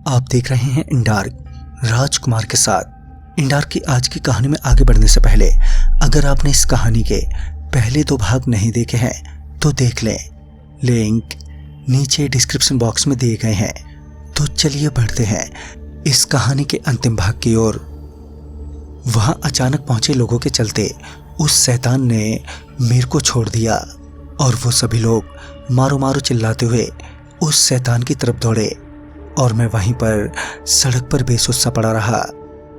आप देख रहे हैं इंडार्क राजकुमार के साथ। इंडार्क की आज की कहानी में आगे बढ़ने से पहले अगर आपने इस कहानी के पहले 2 भाग नहीं देखे हैं तो देख लें, लिंक नीचे डिस्क्रिप्शन बॉक्स में दिए गए हैं। तो चलिए बढ़ते हैं इस कहानी के अंतिम भाग की ओर। वहां अचानक पहुंचे लोगों के चलते उस शैतान ने मीर को छोड़ दिया और वो सभी लोग मारो मारो चिल्लाते हुए उस शैतान की तरफ दौड़े और मैं वहीं पर सड़क पर बेसुध सा पड़ा रहा।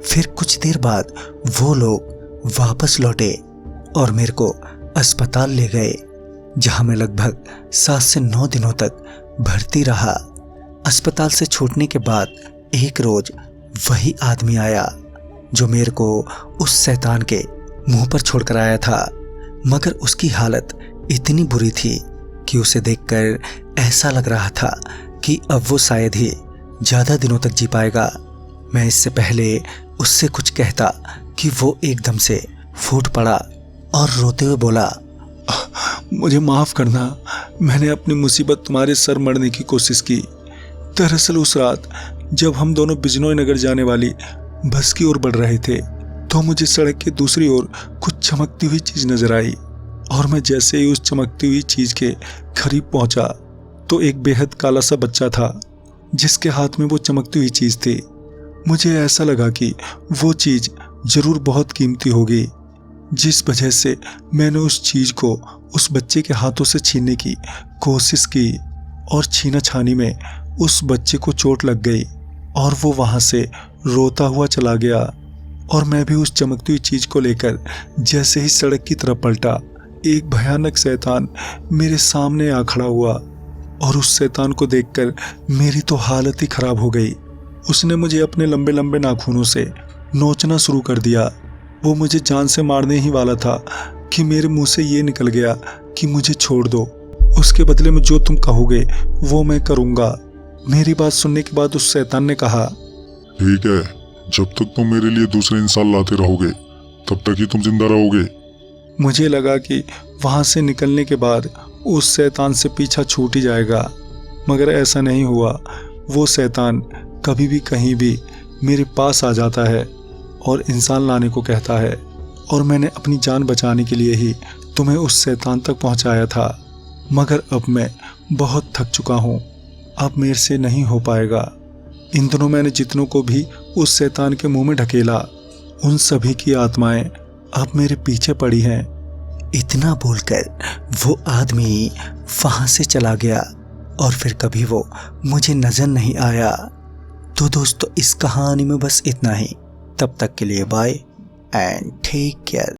फिर कुछ देर बाद वो लोग वापस लौटे और मेरे को अस्पताल ले गए, जहां मैं लगभग 7 से 9 दिनों तक भर्ती रहा। अस्पताल से छूटने के बाद एक रोज वही आदमी आया जो मेरे को उस शैतान के मुंह पर छोड़कर आया था, मगर उसकी हालत इतनी बुरी थी कि उसे देखकर ऐसा लग रहा था कि अब वो शायद ही ज्यादा दिनों तक जी पाएगा। मैं इससे पहले उससे कुछ कहता कि वो एकदम से फूट पड़ा और रोते हुए बोला, मुझे माफ करना, मैंने अपनी मुसीबत तुम्हारे सर मरने की कोशिश की। दरअसल उस रात जब हम दोनों बिजनोई नगर जाने वाली बस की ओर बढ़ रहे थे तो मुझे सड़क के दूसरी ओर कुछ चमकती हुई चीज नजर आई और मैं जैसे ही उस चमकती हुई चीज के करीब पहुंचा तो एक बेहद काला सा बच्चा था जिसके हाथ में वो चमकती हुई चीज थी। मुझे ऐसा लगा कि वो चीज जरूर बहुत कीमती होगी, जिस वजह से मैंने उस चीज को उस बच्चे के हाथों से छीनने की कोशिश की और छीना छानी में उस बच्चे को चोट लग गई और वो वहां से रोता हुआ चला गया। और मैं भी उस चमकती हुई चीज को लेकर जैसे ही सड़क की तरफ पलटा, एक भयानक शैतान मेरे सामने आ खड़ा हुआ और उस शैतान को देखकर मेरी तो हालत ही खराब हो गई। उसने मुझे अपने लंबे लंबे नाखूनों से नोचना शुरू कर दिया। वो मुझे जान से मारने ही वाला था कि मेरे मुंह से ये निकल गया कि मुझे छोड़ दो, उसके बदले में जो तुम कहोगे वो मैं करूँगा। मेरी बात सुनने के बाद उस शैतान ने कहा, ठीक है, जब तक तुम मेरे लिए दूसरे इंसान लाते रहोगे तब तक ही तुम जिंदा रहोगे। मुझे लगा कि वहां से निकलने के बाद उस शैतान से पीछा छूट ही जाएगा, मगर ऐसा नहीं हुआ। वो शैतान कभी भी कहीं भी मेरे पास आ जाता है और इंसान लाने को कहता है, और मैंने अपनी जान बचाने के लिए ही तुम्हें उस शैतान तक पहुंचाया था। मगर अब मैं बहुत थक चुका हूँ, अब मेरे से नहीं हो पाएगा। इन दिनों मैंने जितनों को भी उस शैतान के मुंह में ढकेला, उन सभी की आत्माएं अब मेरे पीछे पड़ी हैं। इतना बोलकर वो आदमी वहां से चला गया और फिर कभी वो मुझे नजर नहीं आया। तो दोस्तों, इस कहानी में बस इतना ही। तब तक के लिए बाय एंड टेक केयर।